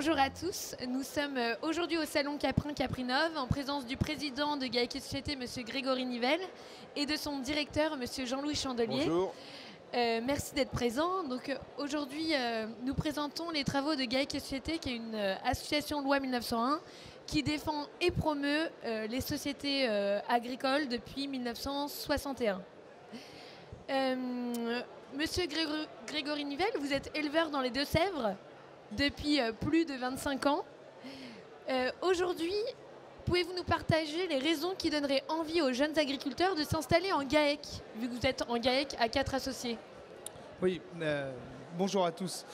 Bonjour à tous, nous sommes aujourd'hui au salon Caprin-Caprinov en présence du président de GAEC et Société, M. Grégory Nivelle, et de son directeur, M. Jean-Louis Chandelier. Bonjour. Merci d'être présent. Donc aujourd'hui, nous présentons les travaux de GAEC et Société, qui est une association loi 1901 qui défend et promeut les sociétés agricoles depuis 1961. Monsieur Grégory Nivelle, vous êtes éleveur dans les Deux-Sèvres depuis plus de 25 ans. Aujourd'hui, pouvez-vous nous partager les raisons qui donneraient envie aux jeunes agriculteurs de s'installer en GAEC, vu que vous êtes en GAEC à 4 associés? Oui, bonjour à tous.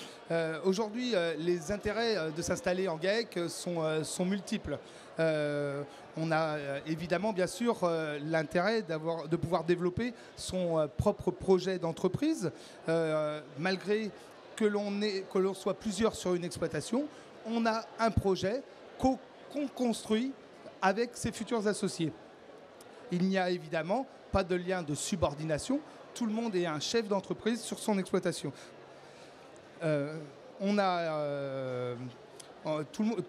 Aujourd'hui, les intérêts de s'installer en GAEC sont multiples. On a évidemment, bien sûr, l'intérêt de pouvoir développer son propre projet d'entreprise, malgré que l'on soit plusieurs sur une exploitation. On a un projet qu'on construit avec ses futurs associés. Il n'y a évidemment pas de lien de subordination. Tout le monde est un chef d'entreprise sur son exploitation. Tout le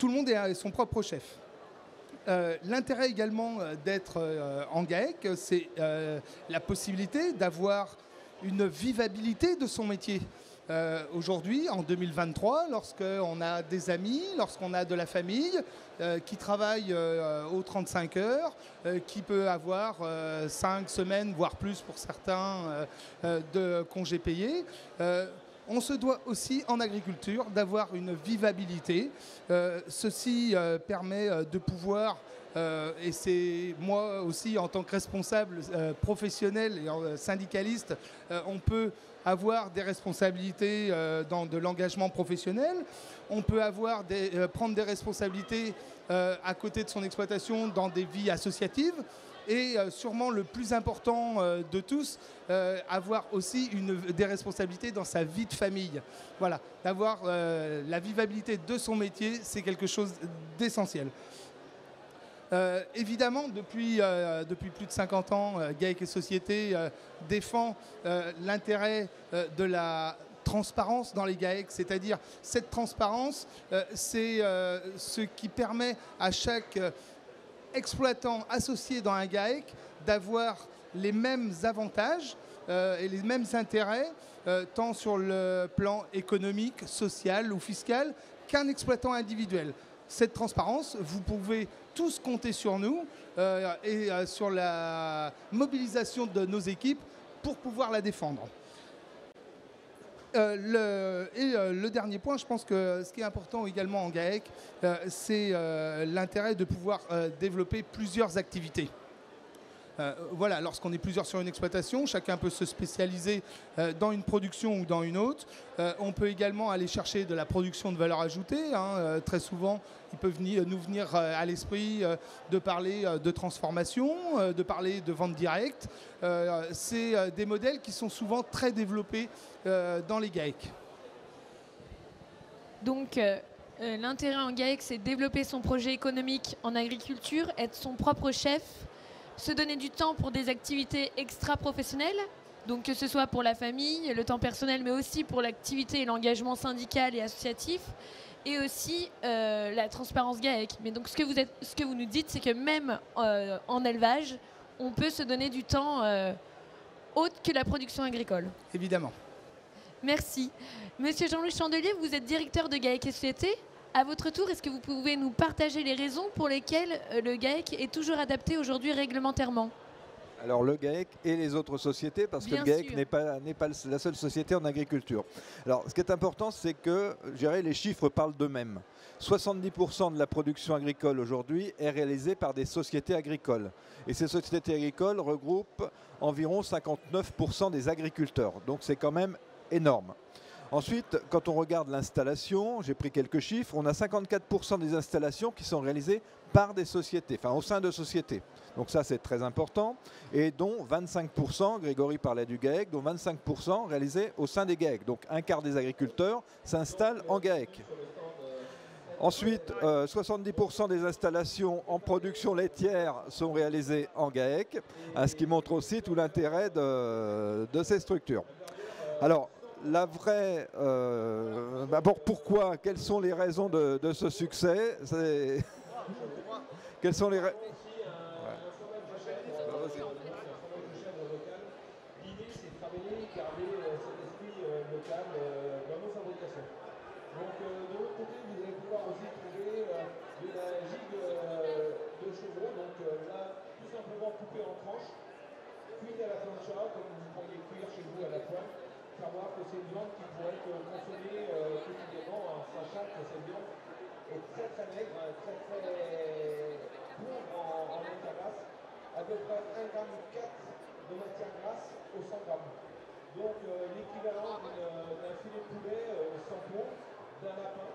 monde est son propre chef. L'intérêt également d'être en GAEC, c'est la possibilité d'avoir une vivabilité de son métier. Aujourd'hui, en 2023, lorsqu'on a des amis, lorsqu'on a de la famille qui travaille aux 35 heures, qui peut avoir 5 semaines, voire plus pour certains, de congés payés, on se doit aussi en agriculture d'avoir une vivabilité. Ceci permet de pouvoir, et c'est moi aussi en tant que responsable professionnel et syndicaliste, on peut avoir des responsabilités dans de l'engagement professionnel. On peut prendre des responsabilités à côté de son exploitation dans des vies associatives. Et sûrement le plus important de tous, avoir aussi des responsabilités dans sa vie de famille. Voilà, d'avoir la vivabilité de son métier, c'est quelque chose d'essentiel. Évidemment, depuis plus de 50 ans, GAEC et Société défend l'intérêt de la transparence dans les GAEC, c'est-à-dire cette transparence, c'est ce qui permet à chaque exploitant associé dans un GAEC d'avoir les mêmes avantages et les mêmes intérêts, tant sur le plan économique, social ou fiscal, qu'un exploitant individuel. Cette transparence, vous pouvez tous compter sur nous et sur la mobilisation de nos équipes pour pouvoir la défendre. Le dernier point, je pense que ce qui est important également en GAEC, c'est l'intérêt de pouvoir développer plusieurs activités. Voilà, lorsqu'on est plusieurs sur une exploitation, chacun peut se spécialiser dans une production ou dans une autre. On peut également aller chercher de la production de valeur ajoutée. Très souvent, il peut nous venir à l'esprit de parler de transformation, de parler de vente directe. C'est des modèles qui sont souvent très développés dans les GAEC. Donc, l'intérêt en GAEC, c'est développer son projet économique en agriculture, être son propre chef, se donner du temps pour des activités extra-professionnelles, donc que ce soit pour la famille, le temps personnel, mais aussi pour l'activité et l'engagement syndical et associatif, et aussi la transparence GAEC. Mais donc ce que vous nous dites, c'est que même en élevage, on peut se donner du temps autre que la production agricole. Évidemment. Merci. Monsieur Jean-Louis Chandelier, vous êtes directeur de GAEC et Société. À votre tour, est-ce que vous pouvez nous partager les raisons pour lesquelles le GAEC est toujours adapté aujourd'hui réglementairement? Alors le GAEC et les autres sociétés, parce que le GAEC n'est pas la seule société en agriculture. Alors ce qui est important, c'est que les chiffres parlent d'eux-mêmes. 70% de la production agricole aujourd'hui est réalisée par des sociétés agricoles. Et ces sociétés agricoles regroupent environ 59% des agriculteurs. Donc c'est quand même énorme. Ensuite, quand on regarde l'installation, j'ai pris quelques chiffres, on a 54% des installations qui sont réalisées par des sociétés, enfin au sein de sociétés. Donc ça, c'est très important. Et dont 25%, Grégory parlait du GAEC, dont 25% réalisés au sein des GAEC. Donc un quart des agriculteurs s'installent en GAEC. Ensuite, 70% des installations en production laitière sont réalisées en GAEC, ce qui montre aussi tout l'intérêt de ces structures. Alors, la vraie... pourquoi? Quelles sont les raisons de ce succès? Quelles sont les raisons? L'idée, c'est de travailler, garder cet esprit local dans nos fabrications. Donc, de l'autre côté, vous allez pouvoir aussi trouver de la gigue de chevreau. Donc là, tout simplement coupée en tranches, cuite à la plancha, comme vous pourriez cuire chez vous à la poêle. Savoir que c'est une viande qui pourrait être consommée quotidiennement, en sachant que cette viande est très très maigre, très pauvre en matière grasse, à peu près 1,4 g de matière grasse au 100 g. Donc l'équivalent d'un filet de poulet sans peau, d'un lapin.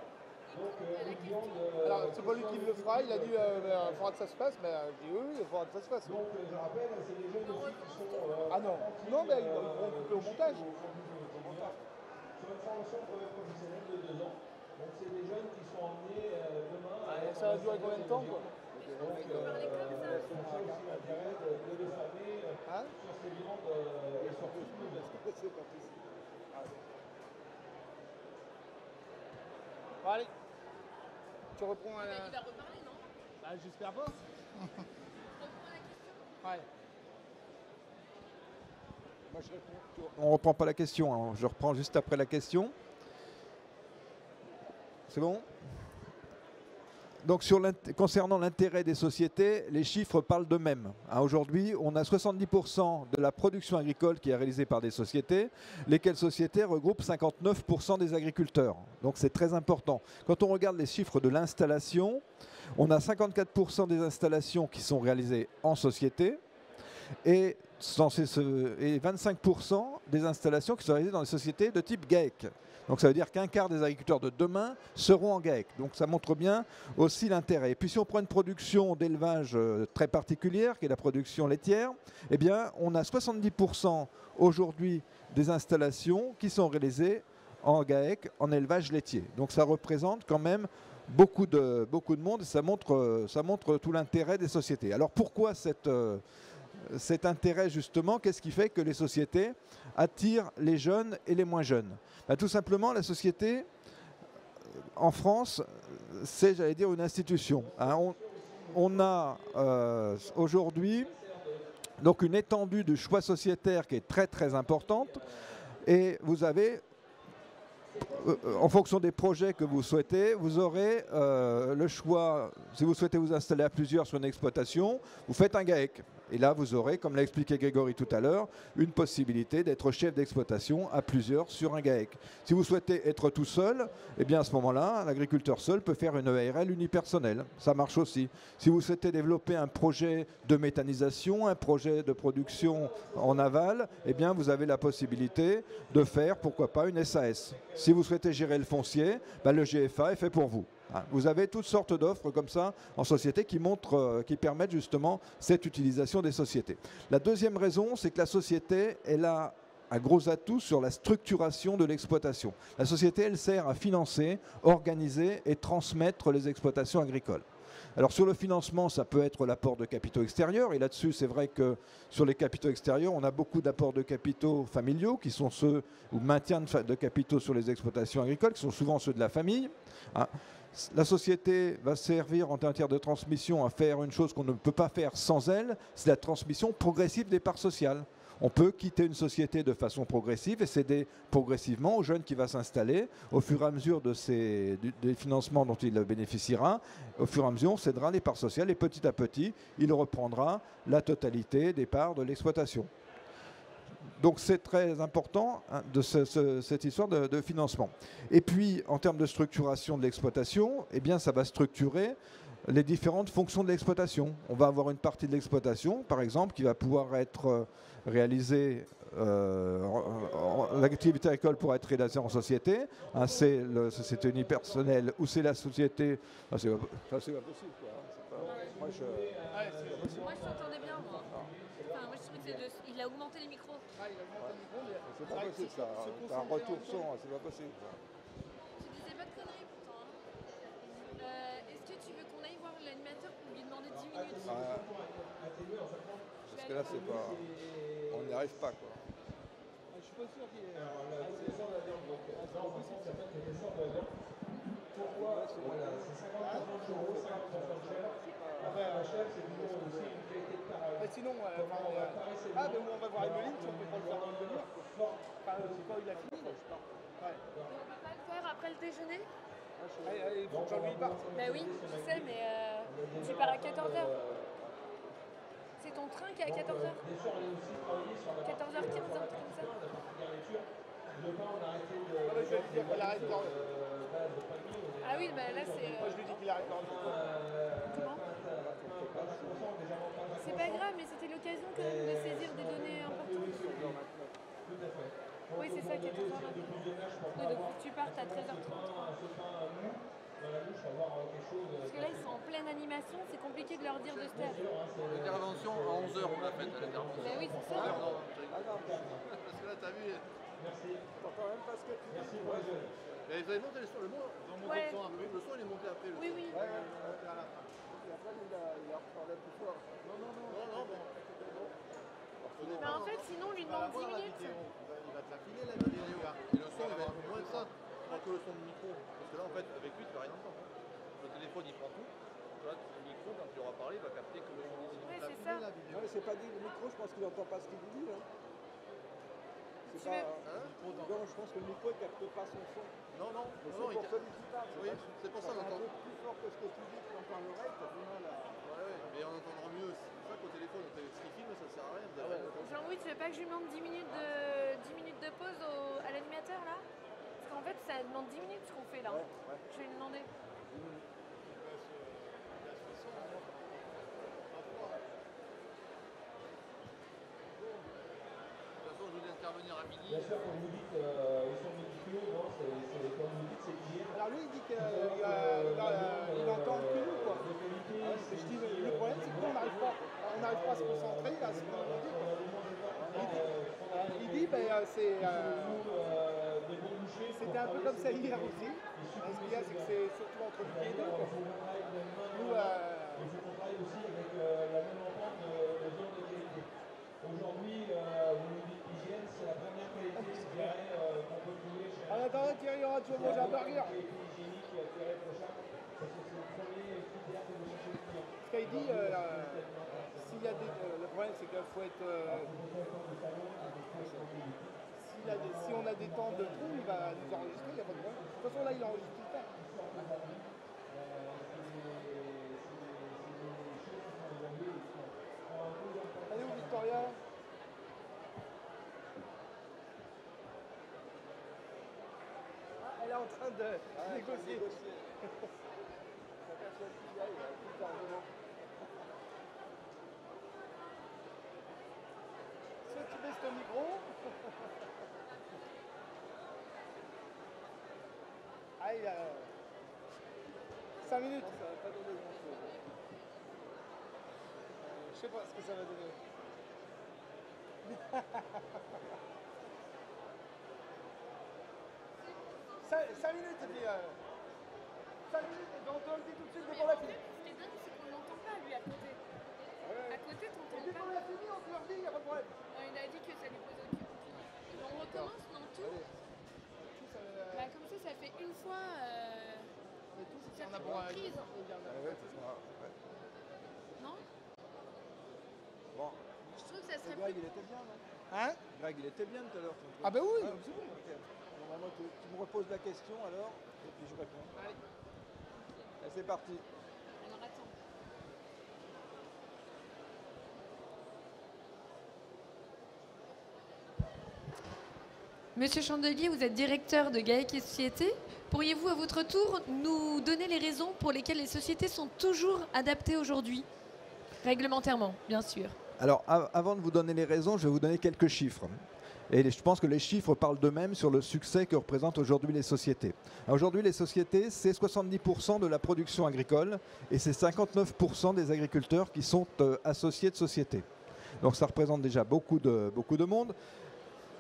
Donc une viande... Alors c'est pas lui qui le fera, il a dit il faudra que ça se fasse, mais je dis oui, il faudra que ça se fasse. Donc je rappelle, c'est les jeunes aussi qui sont... ah non, non mais ils vont couper au montage. Sur une formation professionnelle de 2 ans. Donc c'est des jeunes qui sont emmenés demain... ça va durer combien de temps quoi? Donc c'est aussi l'intérêt de les former sur ces viandes et surtout c'est pas possible. Bon, allez, tu reprends à la... Il va reparler, non? Bah, j'espère pas. Reprends la question. Ouais. Moi, je réponds. On ne reprend pas la question, hein. Je reprends juste après la question. C'est bon? Donc concernant l'intérêt des sociétés, les chiffres parlent d'eux-mêmes. Aujourd'hui, on a 70% de la production agricole qui est réalisée par des sociétés, lesquelles sociétés regroupent 59% des agriculteurs. Donc c'est très important. Quand on regarde les chiffres de l'installation, on a 54% des installations qui sont réalisées en société et 25% des installations qui sont réalisées dans des sociétés de type GAEC. Donc ça veut dire qu'un quart des agriculteurs de demain seront en GAEC. Donc ça montre bien aussi l'intérêt. Et puis si on prend une production d'élevage très particulière, qui est la production laitière, eh bien on a 70% aujourd'hui des installations qui sont réalisées en GAEC, en élevage laitier. Donc ça représente quand même beaucoup de monde et ça montre tout l'intérêt des sociétés. Alors pourquoi cet intérêt justement? Qu'est-ce qui fait que les sociétés attirent les jeunes et les moins jeunes? Tout simplement, la société, en France, c'est, j'allais dire, une institution. On a aujourd'hui donc une étendue du choix sociétaire qui est très très importante. Et vous avez, en fonction des projets que vous souhaitez, vous aurez le choix. Si vous souhaitez vous installer à plusieurs sur une exploitation, vous faites un GAEC. Et là, vous aurez, comme l'a expliqué Grégory tout à l'heure, une possibilité d'être chef d'exploitation à plusieurs sur un GAEC. Si vous souhaitez être tout seul, eh bien à ce moment-là, l'agriculteur seul peut faire une EARL unipersonnelle. Ça marche aussi. Si vous souhaitez développer un projet de méthanisation, un projet de production en aval, eh bien vous avez la possibilité de faire, pourquoi pas, une SAS. Si vous souhaitez gérer le foncier, le GFA est fait pour vous. Vous avez toutes sortes d'offres comme ça en société qui permettent justement cette utilisation des sociétés. La deuxième raison, c'est que la société, elle a un gros atout sur la structuration de l'exploitation. La société, elle sert à financer, organiser et transmettre les exploitations agricoles. Alors sur le financement, ça peut être l'apport de capitaux extérieurs. Et là-dessus, c'est vrai que sur les capitaux extérieurs, on a beaucoup d'apports de capitaux familiaux qui sont ceux, ou maintien de capitaux sur les exploitations agricoles, qui sont souvent ceux de la famille. La société va servir en matière de transmission à faire une chose qu'on ne peut pas faire sans elle, c'est la transmission progressive des parts sociales. On peut quitter une société de façon progressive et céder progressivement au jeune qui va s'installer. Au fur et à mesure des financements dont il bénéficiera, au fur et à mesure, on cédera les parts sociales et petit à petit, il reprendra la totalité des parts de l'exploitation. Donc c'est très important de cette histoire de financement. Et puis en termes de structuration de l'exploitation, eh bien ça va structurer les différentes fonctions de l'exploitation. On va avoir une partie de l'exploitation, par exemple, qui va pouvoir être réalisée, l'activité agricole pourra être réalisée en société. C'est la société unipersonnelle ou c'est la société... c'est pas possible, quoi. Moi je t'entendais bien, moi. Enfin, moi je trouvais que il a augmenté les micros. C'est pas possible ça, t'as un retour son, c'est pas possible. Tu disais pas de conneries pourtant. Est-ce que tu veux qu'on aille voir l'animateur pour lui demander 10 minutes? Parce que là c'est pas... On n'y arrive pas quoi. pas sûr qu'il est... Alors, la question de la viande, donc, là, on passe en fait les questions de la viande. Pourquoi voilà, c'est 50% de chevreau, 50% de chèvre. Après, la chèvre, c'est toujours aussi une qualité de carrage. Sinon, on va parer ses mais on va voir Emeline, si on peut pas le faire dans le demi-heure. Enfin, quand il a fini, là, je pars. Ouais. On peut pas le faire après le déjeuner? Allez, il faut que Jean-Louis parte. Bah oui, je sais, mais tu pars à 14h. C'est ton train qui est à 14h. 14h15, un truc comme ça. Le pain, on a arrêté de... Je vais lui dire qu'il arrête dans... Ah oui, bah là c'est... Moi, je lui dis qu'il arrête dans le... Comment? C'est pas grave, mais c'était l'occasion quand même de saisir des données importantes. Tout à fait. Oui, c'est ça qui est toujours important. Oui, donc faut que tu partes à 13h30. Parce que là, ils sont en pleine animation, c'est compliqué de leur dire de se taire. L'intervention à 11h, on l'a faite à l'intervention. Ben oui, c'est ça. Parce que là, t'as vu. Merci. T'entends même pas ce que tu dis. Merci pour les jeunes. Mais vous avez monté le son, le son après. Le son, il est monté après. Oui, oui. Ouais, à la fin. Et après, il a reparlé plus fort. Non, bon. Mais en fait, sinon, on lui demande 10 minutes. Il va te la filer, la vidéo. Et le son, il va être moins que ça. Pas que le son de micro. Parce que là, en fait, avec lui, tu vas rien entendre. Le téléphone, il prend tout. Là, le micro, quand tu auras parlé, il va capter que le son ici. Oui, c'est ça. Non, mais c'est pas dit, le micro, je pense qu'il n'entend pas ce qu'il dit. Là. C'est Tu pas... veux- Non, je pense que le micro ne capte pas son son. Non, Mais c'est pour celui qui parle. Oui, c'est pour ça qu'on qu'on entend. entend. Un peu plus fort que ce que tu dis, tu entends l'oreille, t'as du mal à... Ouais, mais on entendra mieux. C'est pour ça qu'au téléphone, on fait ce qu'il filme, ça sert à rien. Jean-Louis, tu veux pas que je lui demande 10 minutes de pause à l'animateur là? Parce qu'en fait, ça demande 10 minutes ce qu'on fait là. Je vais lui demander. De toute façon, je voulais intervenir à midi. Bien sûr, comme vous dites, ils sont médicaux, non, comme vous dites, c'est hier. Alors lui, il dit qu'il entend que nous, quoi. Je dis, le problème, c'est que nous, on n'arrive pas à se concentrer, à ce qu'on dit. Il dit, c'était un peu comme ça hier aussi. Ce qu'il y a, c'est que c'est surtout entre midi et deux. Nous, Il faut qu'on travaille aussi avec la même entente de zone de qualité. Aujourd'hui, vous nous dites hygiène, c'est la première qualité, je dirais, qu'on peut trouver chez en attendant, Thierry aura toujours mangé un burger. qualité hygiénique Thierry Prochain, parce que c'est le premier critère que vous cherchez le client. Ce qu'il dit, s'il y a le problème, c'est qu'il faut être... si on a des temps de trou, il va nous enregistrer, il n'y a pas de problème. De toute façon, là, il enregistre tout le temps. Allez où, Victoria? Elle est en train de négocier. Soit tu baisses ton micro. Ah, il a 5 minutes. Ça va pas donner grand-chose. Je sais pas ce que ça va donner. 5 minutes, et puis 5 minutes, et on te le dit tout de suite devant la fille. Ce qui est dingue, c'est qu'on l'entend pas lui à côté. À côté, Et t'entends puis pas. quand on a fini, on te le dit, il n'y a pas de problème. Non, il a dit que ça lui posait aucun problème. On recommence, non, tout. Bah, comme ça fait une fois. Ça fait reprise. Non? Bon, Je trouve que ça serait Greg, plus. il était bien, non? Hein? Greg, il était bien tout à l'heure. Ah ben oui, Ouais, absolument. ok. Bon, maintenant, tu me reposes la question alors, et puis je réponds. Allez. Et c'est parti. Alors attends. Monsieur Chandelier, vous êtes directeur de GAEC et Société. Pourriez-vous à votre tour nous donner les raisons pour lesquelles les sociétés sont toujours adaptées aujourd'hui? Réglementairement, bien sûr. Alors, avant de vous donner les raisons, je vais vous donner quelques chiffres. Et je pense que les chiffres parlent d'eux-mêmes sur le succès que représentent aujourd'hui les sociétés. Aujourd'hui, les sociétés, c'est 70% de la production agricole et c'est 59% des agriculteurs qui sont associés de sociétés. Donc ça représente déjà beaucoup de monde.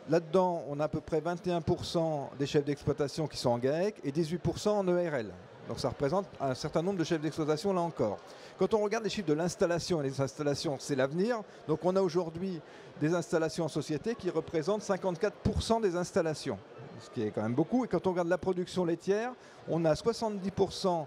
Là-dedans, on a à peu près 21% des chefs d'exploitation qui sont en GAEC et 18% en ERL. Donc ça représente un certain nombre de chefs d'exploitation là encore. Quand on regarde les chiffres de l'installation, et les installations c'est l'avenir, donc on a aujourd'hui des installations en société qui représentent 54% des installations, ce qui est quand même beaucoup. Et quand on regarde la production laitière, on a 70%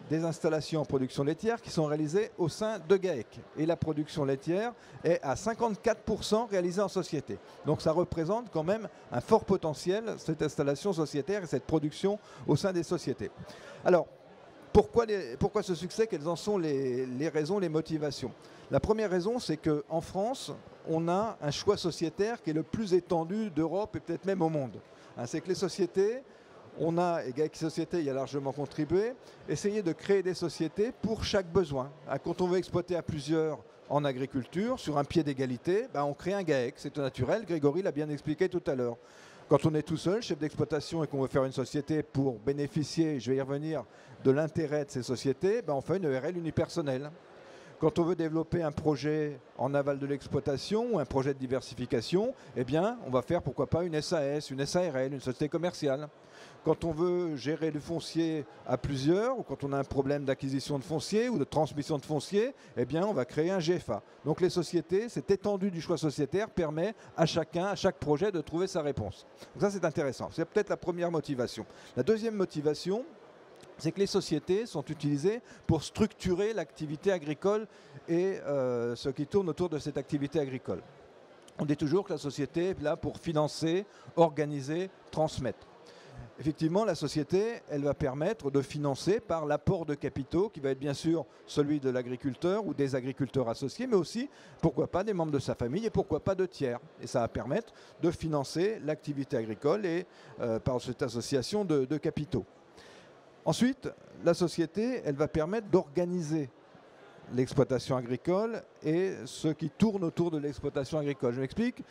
des installations en production laitière qui sont réalisées au sein de GAEC. Et la production laitière est à 54% réalisée en société. Donc ça représente quand même un fort potentiel, cette installation sociétaire et cette production au sein des sociétés. Alors, pourquoi ce succès? Quelles en sont les raisons, les motivations? La première raison, c'est qu'en France, on a un choix sociétaire qui est le plus étendu d'Europe et peut-être même au monde. C'est que les sociétés, on a, et GAEC Société y a largement contribué, essayer de créer des sociétés pour chaque besoin. Quand on veut exploiter à plusieurs en agriculture, sur un pied d'égalité, on crée un GAEC, c'est naturel, Grégory l'a bien expliqué tout à l'heure. Quand on est tout seul, chef d'exploitation, et qu'on veut faire une société pour bénéficier, je vais y revenir, de l'intérêt de ces sociétés, on fait une ERL unipersonnelle. Quand on veut développer un projet en aval de l'exploitation ou un projet de diversification, on va faire pourquoi pas une SAS, une SARL, une société commerciale. Quand on veut gérer le foncier à plusieurs, ou quand on a un problème d'acquisition de foncier ou de transmission de foncier, on va créer un GFA. Donc les sociétés, cette étendue du choix sociétaire permet à chacun, à chaque projet de trouver sa réponse. Donc ça c'est intéressant, c'est peut-être la première motivation. La deuxième motivation, c'est que les sociétés sont utilisées pour structurer l'activité agricole et ce qui tourne autour de cette activité agricole. On dit toujours que la société est là pour financer, organiser, transmettre. Effectivement, la société, elle va permettre de financer par l'apport de capitaux qui va être bien sûr celui de l'agriculteur ou des agriculteurs associés, mais aussi, pourquoi pas, des membres de sa famille et pourquoi pas de tiers. Et ça va permettre de financer l'activité agricole et par cette association de capitaux. Ensuite, la société, elle va permettre d'organiser l'exploitation agricole et ce qui tourne autour de l'exploitation agricole. Je m'explique.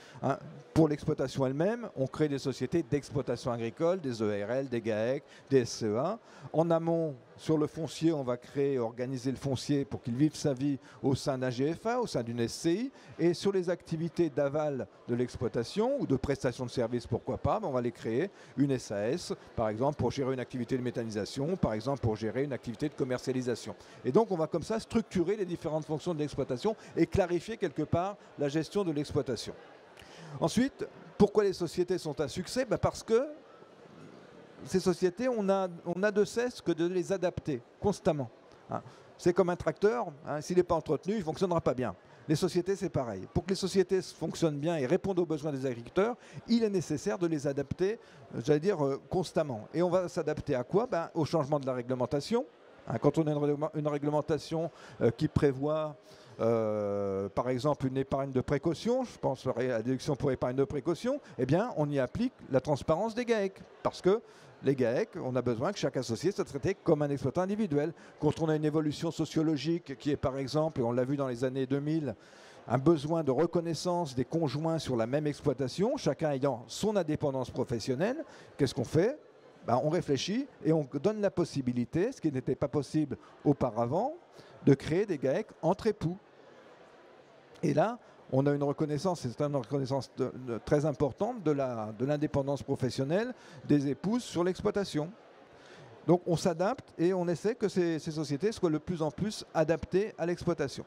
Pour l'exploitation elle-même, on crée des sociétés d'exploitation agricole, des ERL, des GAEC, des SCA. En amont, sur le foncier, on va créer, organiser le foncier pour qu'il vive sa vie au sein d'un GFA, au sein d'une SCI. Et sur les activités d'aval de l'exploitation ou de prestation de services, pourquoi pas, on va les créer, une SAS, par exemple, pour gérer une activité de méthanisation, par exemple, pour gérer une activité de commercialisation. Et donc, on va comme ça structurer les différentes fonctions de l'exploitation et clarifier quelque part la gestion de l'exploitation. Ensuite, pourquoi les sociétés sont un succès? Parce que ces sociétés, on a de cesse que de les adapter constamment. C'est comme un tracteur, s'il n'est pas entretenu, il ne fonctionnera pas bien. Les sociétés, c'est pareil. Pour que les sociétés fonctionnent bien et répondent aux besoins des agriculteurs, il est nécessaire de les adapter, j'allais dire, constamment. Et on va s'adapter à quoi? Au changement de la réglementation. Quand on a une réglementation qui prévoit, par exemple, une épargne de précaution, je pense à la déduction pour épargne de précaution, on y applique la transparence des GAEC. Parce que les GAEC, on a besoin que chaque associé soit traité comme un exploitant individuel. Quand on a une évolution sociologique qui est, par exemple, et on l'a vu dans les années 2000, un besoin de reconnaissance des conjoints sur la même exploitation, chacun ayant son indépendance professionnelle, qu'est-ce qu'on fait? On réfléchit et on donne la possibilité, ce qui n'était pas possible auparavant, de créer des GAEC entre époux. Et là, on a une reconnaissance, c'est une reconnaissance très importante de l'indépendance professionnelle des épouses sur l'exploitation. Donc on s'adapte et on essaie que ces sociétés soient de plus en plus adaptées à l'exploitation.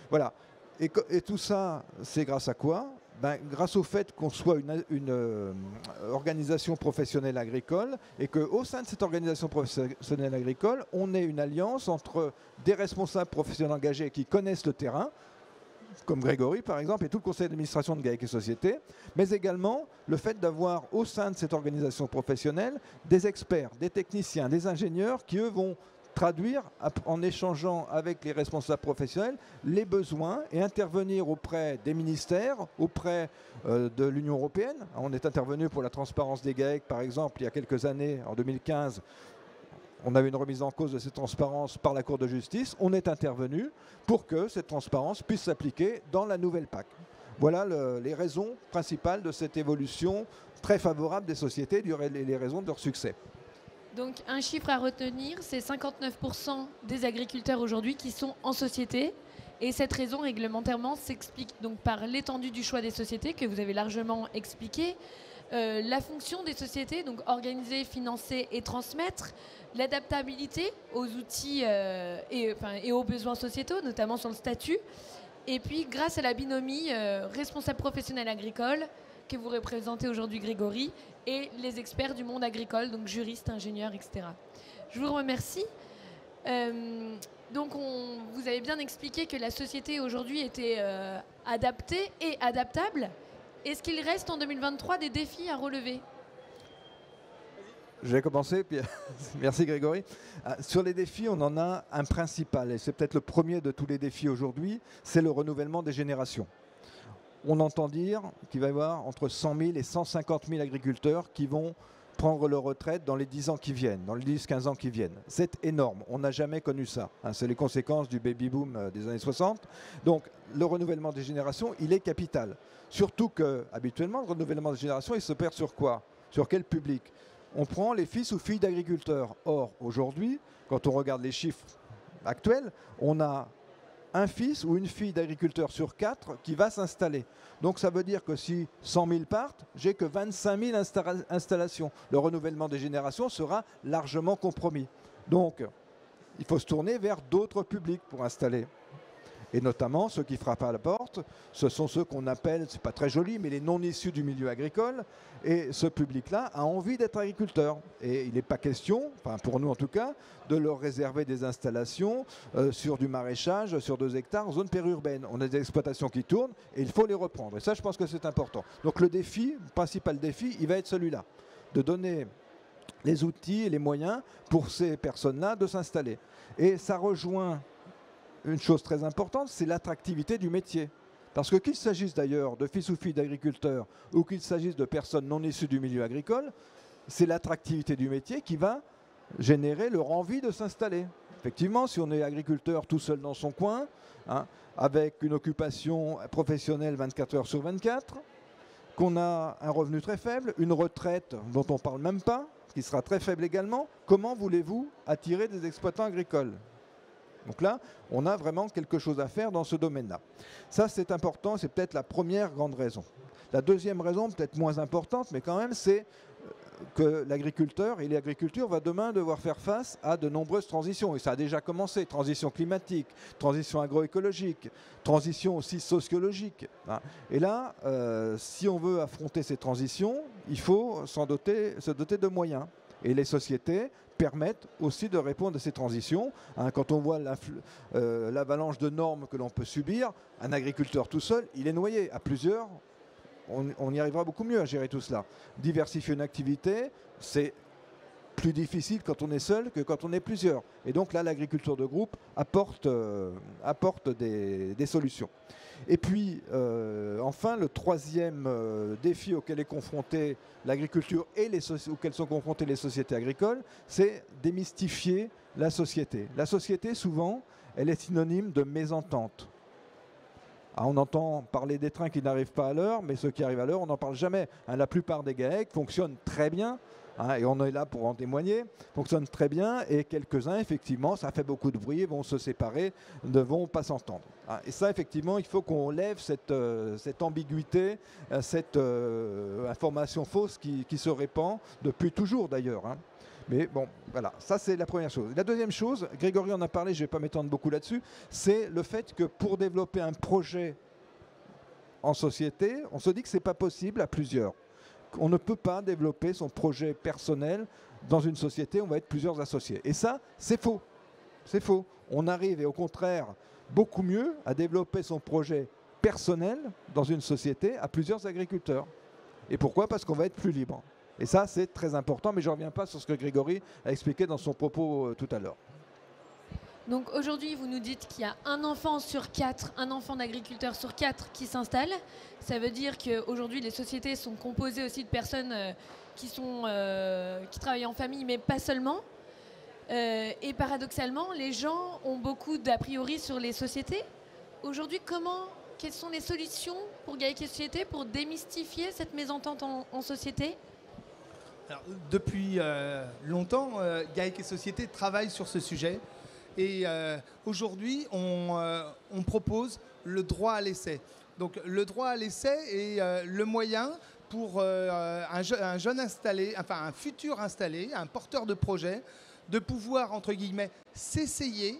Voilà. Et tout ça, c'est grâce à quoi? Grâce au fait qu'on soit une organisation professionnelle agricole et qu'au sein de cette organisation professionnelle agricole, on ait une alliance entre des responsables professionnels engagés qui connaissent le terrain, comme Grégory par exemple, et tout le conseil d'administration de GAEC et Société, mais également le fait d'avoir au sein de cette organisation professionnelle des experts, des techniciens, des ingénieurs qui, eux, vont traduire en échangeant avec les responsables professionnels les besoins et intervenir auprès des ministères, auprès de l'Union européenne. On est intervenu pour la transparence des GAEC par exemple il y a quelques années, en 2015. On a eu une remise en cause de cette transparence par la Cour de justice. On est intervenu pour que cette transparence puisse s'appliquer dans la nouvelle PAC. Voilà les raisons principales de cette évolution très favorable des sociétés et les raisons de leur succès. Donc un chiffre à retenir, c'est 59% des agriculteurs aujourd'hui qui sont en société. Et cette raison réglementairement s'explique donc par l'étendue du choix des sociétés que vous avez largement expliqué. la fonction des sociétés, donc organiser, financer et transmettre, l'adaptabilité aux outils et aux besoins sociétaux, notamment sur le statut, et puis grâce à la binomie responsable professionnel agricole que vous représentez aujourd'hui, Grégory, et les experts du monde agricole, donc juristes, ingénieurs, etc. Je vous remercie. Donc vous avez bien expliqué que la société aujourd'hui était adaptée et adaptable. Est-ce qu'il reste en 2023 des défis à relever ? Je vais commencer, puis merci Grégory. Sur les défis, on en a un principal, et c'est peut-être le premier de tous les défis aujourd'hui, c'est le renouvellement des générations. On entend dire qu'il va y avoir entre 100 000 et 150 000 agriculteurs qui vont prendre leur retraite dans les 10 ans qui viennent, dans les 10-15 ans qui viennent. C'est énorme, on n'a jamais connu ça. C'est les conséquences du baby-boom des années 60. Donc le renouvellement des générations, il est capital. Surtout que, habituellement, le renouvellement des générations, il s'opère sur quoi ? Sur quel public ? On prend les fils ou filles d'agriculteurs. Or, aujourd'hui, quand on regarde les chiffres actuels, on a un fils ou une fille d'agriculteur sur 4 qui va s'installer. Donc ça veut dire que si 100 000 partent, j'ai que 25 000 installations. Le renouvellement des générations sera largement compromis. Donc il faut se tourner vers d'autres publics pour installer. Et notamment, ceux qui frappent à la porte, ce sont ceux qu'on appelle, c'est pas très joli, mais les non issus du milieu agricole. Et ce public-là a envie d'être agriculteur. Et il n'est pas question, enfin pour nous en tout cas, de leur réserver des installations sur du maraîchage, sur 2 hectares, en zone périurbaine. On a des exploitations qui tournent et il faut les reprendre. Et ça, je pense que c'est important. Donc le défi, le principal défi, il va être celui-là, de donner les outils et les moyens pour ces personnes-là de s'installer. Et ça rejoint une chose très importante, c'est l'attractivité du métier. Parce que qu'il s'agisse d'ailleurs de fils ou filles d'agriculteurs ou qu'il s'agisse de personnes non issues du milieu agricole, c'est l'attractivité du métier qui va générer leur envie de s'installer. Effectivement, si on est agriculteur tout seul dans son coin, avec une occupation professionnelle 24 heures sur 24, qu'on a un revenu très faible, une retraite dont on ne parle même pas, qui sera très faible également, comment voulez-vous attirer des exploitants agricoles ? Donc là, on a vraiment quelque chose à faire dans ce domaine-là. Ça, c'est important, c'est peut-être la première grande raison. La deuxième raison, peut-être moins importante, mais quand même, c'est que l'agriculteur et l'agriculture va demain devoir faire face à de nombreuses transitions. Et ça a déjà commencé. Transition climatique, transition agroécologique, transition aussi sociologique. Et là, si on veut affronter ces transitions, il faut se doter de moyens. Et les sociétés permettent aussi de répondre à ces transitions. Quand on voit l'avalanche de normes que l'on peut subir, un agriculteur tout seul, il est noyé. À plusieurs, on y arrivera beaucoup mieux à gérer tout cela. Diversifier une activité, c'est plus difficile quand on est seul que quand on est plusieurs. Et donc là, l'agriculture de groupe apporte des solutions. Et puis, enfin, le troisième défi auquel est confrontée l'agriculture et auquel sont confrontées les sociétés agricoles, c'est démystifier la société. La société, souvent, elle est synonyme de mésentente. On entend parler des trains qui n'arrivent pas à l'heure, mais ceux qui arrivent à l'heure, on n'en parle jamais. La plupart des GAEC fonctionnent très bien. Et on est là pour en témoigner, fonctionne très bien, et quelques-uns, effectivement, ça fait beaucoup de bruit, vont se séparer, ne vont pas s'entendre. Et ça, effectivement, il faut qu'on lève cette ambiguïté, cette information fausse qui se répand depuis toujours d'ailleurs. Mais bon, voilà, ça c'est la première chose. La deuxième chose, Grégory en a parlé, je ne vais pas m'étendre beaucoup là-dessus, c'est le fait que pour développer un projet en société, on se dit que ce n'est pas possible à plusieurs. On ne peut pas développer son projet personnel dans une société, on va être plusieurs associés. Et ça, c'est faux. C'est faux. On arrive, et au contraire, beaucoup mieux à développer son projet personnel dans une société à plusieurs agriculteurs. Et pourquoi ? Parce qu'on va être plus libre. Et ça, c'est très important, mais je ne reviens pas sur ce que Grégory a expliqué dans son propos tout à l'heure. Donc aujourd'hui, vous nous dites qu'il y a un enfant d'agriculteur sur 4 qui s'installe. Ça veut dire qu'aujourd'hui, les sociétés sont composées aussi de personnes qui travaillent en famille, mais pas seulement. Et paradoxalement, les gens ont beaucoup d'a priori sur les sociétés. Aujourd'hui, quelles sont les solutions pour GAEC et Société pour démystifier cette mésentente en société ? Alors, depuis longtemps, GAEC et Société travaillent sur ce sujet. Et aujourd'hui, on propose le droit à l'essai. Donc le droit à l'essai est le moyen pour un jeune installé, enfin un futur installé, un porteur de projet, de pouvoir, entre guillemets, s'essayer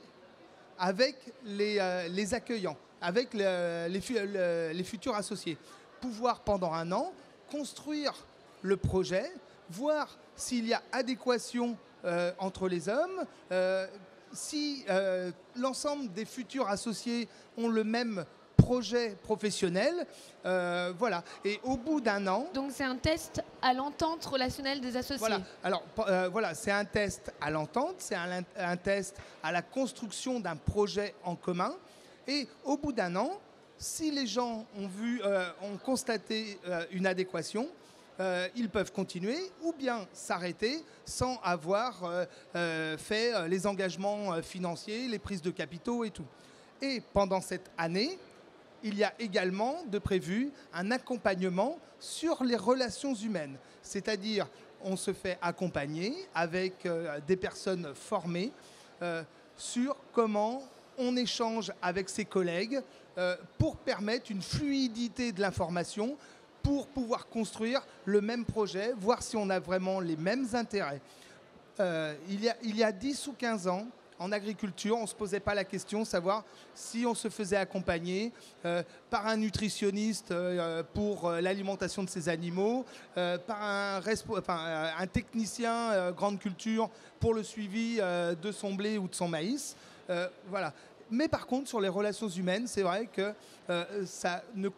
avec les accueillants, avec les futurs associés. Pouvoir, pendant un an, construire le projet, voir s'il y a adéquation entre les hommes, si l'ensemble des futurs associés ont le même projet professionnel, voilà. Et au bout d'un an... Donc c'est un test à l'entente relationnelle des associés. Voilà. Alors voilà, c'est un test à l'entente, c'est un test à la construction d'un projet en commun. Et au bout d'un an, si les gens ont constaté une adéquation, ils peuvent continuer ou bien s'arrêter sans avoir fait les engagements financiers, les prises de capitaux et tout. Et pendant cette année, il y a également de prévu un accompagnement sur les relations humaines. C'est-à-dire, on se fait accompagner avec des personnes formées sur comment on échange avec ses collègues pour permettre une fluidité de l'information, pour pouvoir construire le même projet, voir si on a vraiment les mêmes intérêts. Il y a 10 ou 15 ans, en agriculture, on ne se posait pas la question de savoir si on se faisait accompagner par un nutritionniste pour l'alimentation de ses animaux, par un technicien grande culture pour le suivi de son blé ou de son maïs. Voilà. Mais par contre, sur les relations humaines, c'est vrai que ça ne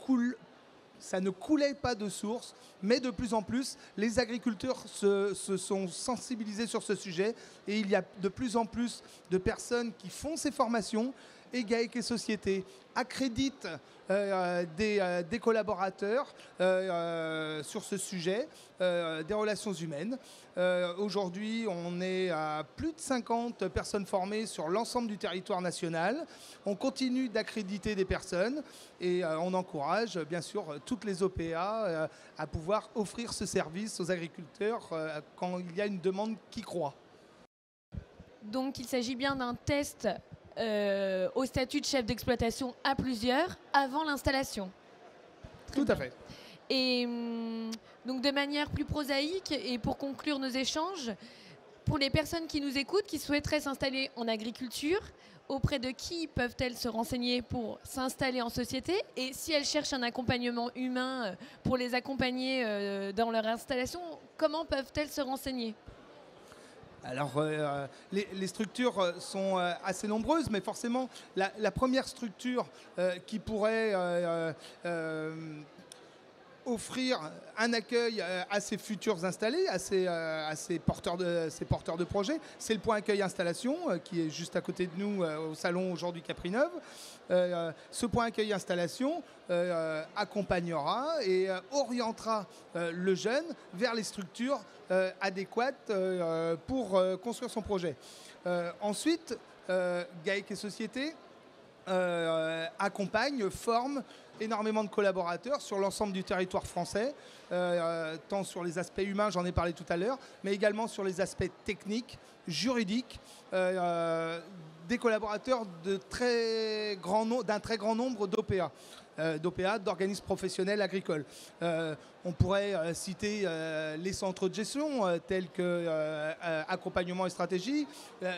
coulait pas de source, mais de plus en plus, les agriculteurs se sont sensibilisés sur ce sujet et il y a de plus en plus de personnes qui font ces formations. Et GAEC et Société accréditent des collaborateurs sur ce sujet des relations humaines. Aujourd'hui, on est à plus de 50 personnes formées sur l'ensemble du territoire national. On continue d'accréditer des personnes et on encourage bien sûr toutes les OPA à pouvoir offrir ce service aux agriculteurs quand il y a une demande qui croît. Donc il s'agit bien d'un test au statut de chef d'exploitation à plusieurs avant l'installation. Tout à fait. Et donc de manière plus prosaïque et pour conclure nos échanges, pour les personnes qui nous écoutent, qui souhaiteraient s'installer en agriculture, auprès de qui peuvent-elles se renseigner pour s'installer en société? Et si elles cherchent un accompagnement humain pour les accompagner dans leur installation, comment peuvent-elles se renseigner? Alors, les structures sont assez nombreuses, mais forcément, la première structure qui pourrait offrir un accueil à ces futurs installés, à ces porteurs de projets, c'est le point accueil installation qui est juste à côté de nous au salon aujourd'hui Caprineuve. Ce point accueil installation accompagnera et orientera le jeune vers les structures adéquates pour construire son projet. Ensuite, GAEC et Société accompagne, forme énormément de collaborateurs sur l'ensemble du territoire français, tant sur les aspects humains, j'en ai parlé tout à l'heure, mais également sur les aspects techniques, juridiques, des collaborateurs d'un très grand nombre d'OPA. D'organismes professionnels agricoles. On pourrait citer les centres de gestion tels que accompagnement et stratégie,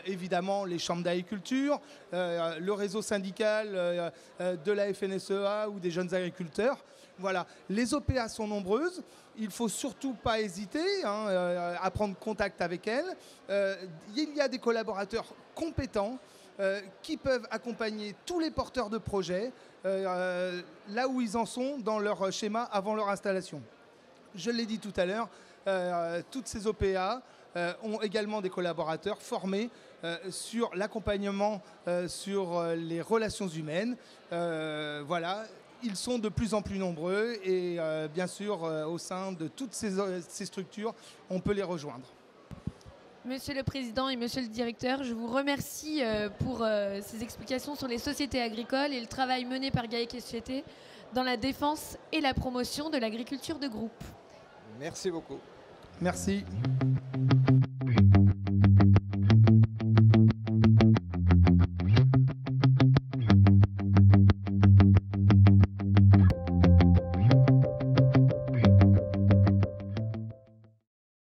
évidemment les chambres d'agriculture, le réseau syndical de la FNSEA ou des jeunes agriculteurs. Voilà, les OPA sont nombreuses, il ne faut surtout pas hésiter à prendre contact avec elles. Il y a des collaborateurs compétents qui peuvent accompagner tous les porteurs de projets là où ils en sont dans leur schéma avant leur installation. Je l'ai dit tout à l'heure, toutes ces OPA ont également des collaborateurs formés sur l'accompagnement sur les relations humaines. Voilà, ils sont de plus en plus nombreux et bien sûr au sein de toutes ces structures, on peut les rejoindre. Monsieur le Président et Monsieur le Directeur, je vous remercie pour ces explications sur les sociétés agricoles et le travail mené par GAEC et Société dans la défense et la promotion de l'agriculture de groupe. Merci beaucoup. Merci.